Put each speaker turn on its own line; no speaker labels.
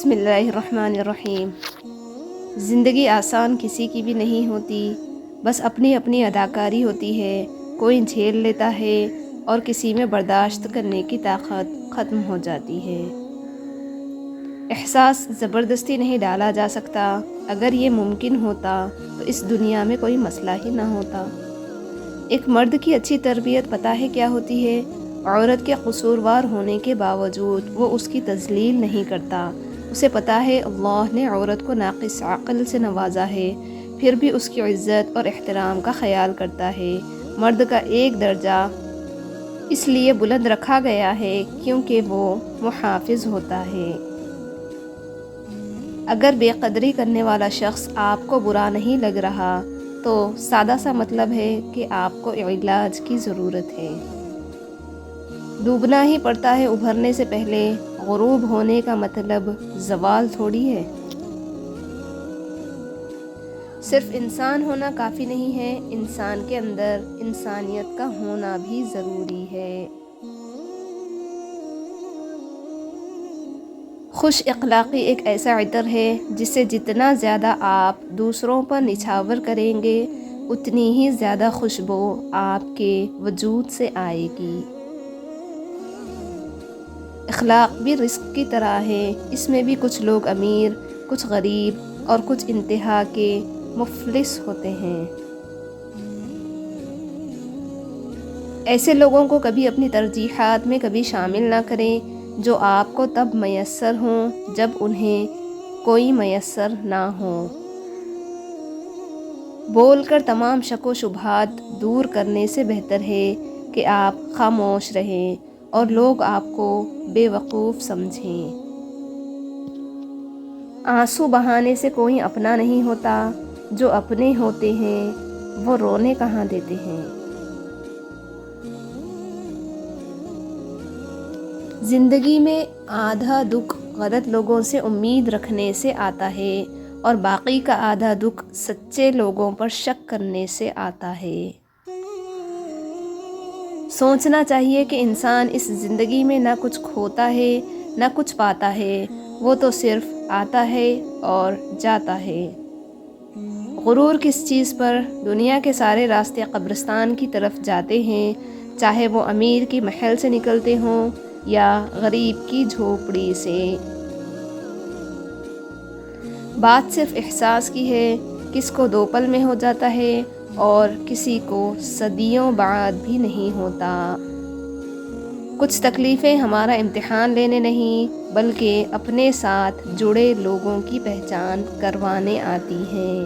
بسم اللہ الرحمن الرحیم۔ زندگی آسان کسی کی بھی نہیں ہوتی، بس اپنی اپنی اداکاری ہوتی ہے۔ کوئی جھیل لیتا ہے اور کسی میں برداشت کرنے کی طاقت ختم ہو جاتی ہے۔ احساس زبردستی نہیں ڈالا جا سکتا۔ اگر یہ ممکن ہوتا تو اس دنیا میں کوئی مسئلہ ہی نہ ہوتا۔ ایک مرد کی اچھی تربیت پتہ ہے کیا ہوتی ہے؟ عورت کے قصوروار ہونے کے باوجود وہ اس کی تذلیل نہیں کرتا۔ اسے پتہ ہے اللہ نے عورت کو ناقص عقل سے نوازا ہے، پھر بھی اس کی عزت اور احترام کا خیال کرتا ہے۔ مرد کا ایک درجہ اس لیے بلند رکھا گیا ہے کیونکہ وہ محافظ ہوتا ہے۔ اگر بے قدری کرنے والا شخص آپ کو برا نہیں لگ رہا تو سادہ سا مطلب ہے کہ آپ کو علاج کی ضرورت ہے۔ ڈوبنا ہی پڑتا ہے ابھرنے سے پہلے۔ غروب ہونے کا مطلب زوال تھوڑی ہے۔ صرف انسان ہونا کافی نہیں ہے، انسان کے اندر انسانیت کا ہونا بھی ضروری ہے۔ خوش اخلاقی ایک ایسا عطر ہے جسے جتنا زیادہ آپ دوسروں پر نچھاور کریں گے اتنی ہی زیادہ خوشبو آپ کے وجود سے آئے گی۔ اخلاق بھی رزق کی طرح ہے، اس میں بھی کچھ لوگ امیر، کچھ غریب اور کچھ انتہا کے مفلس ہوتے ہیں۔ ایسے لوگوں کو کبھی اپنی ترجیحات میں کبھی شامل نہ کریں جو آپ کو تب میسر ہوں جب انہیں کوئی میسر نہ ہو۔ بول کر تمام شک و شبہات دور کرنے سے بہتر ہے کہ آپ خاموش رہیں اور لوگ آپ کو بے وقوف سمجھیں۔ آنسو بہانے سے کوئی اپنا نہیں ہوتا، جو اپنے ہوتے ہیں وہ رونے کہاں دیتے ہیں۔ زندگی میں آدھا دکھ غلط لوگوں سے امید رکھنے سے آتا ہے اور باقی کا آدھا دکھ سچے لوگوں پر شک کرنے سے آتا ہے۔ سوچنا چاہیے کہ انسان اس زندگی میں نہ کچھ کھوتا ہے نہ کچھ پاتا ہے، وہ تو صرف آتا ہے اور جاتا ہے۔ غرور کس چیز پر؟ دنیا کے سارے راستے قبرستان کی طرف جاتے ہیں، چاہے وہ امیر کی محل سے نکلتے ہوں یا غریب کی جھوپڑی سے۔ بات صرف احساس کی ہے، کس کو 2 پل میں ہو جاتا ہے اور کسی کو صدیوں بعد بھی نہیں ہوتا۔ کچھ تکلیفیں ہمارا امتحان لینے نہیں بلکہ اپنے ساتھ جڑے لوگوں کی پہچان کروانے آتی ہیں۔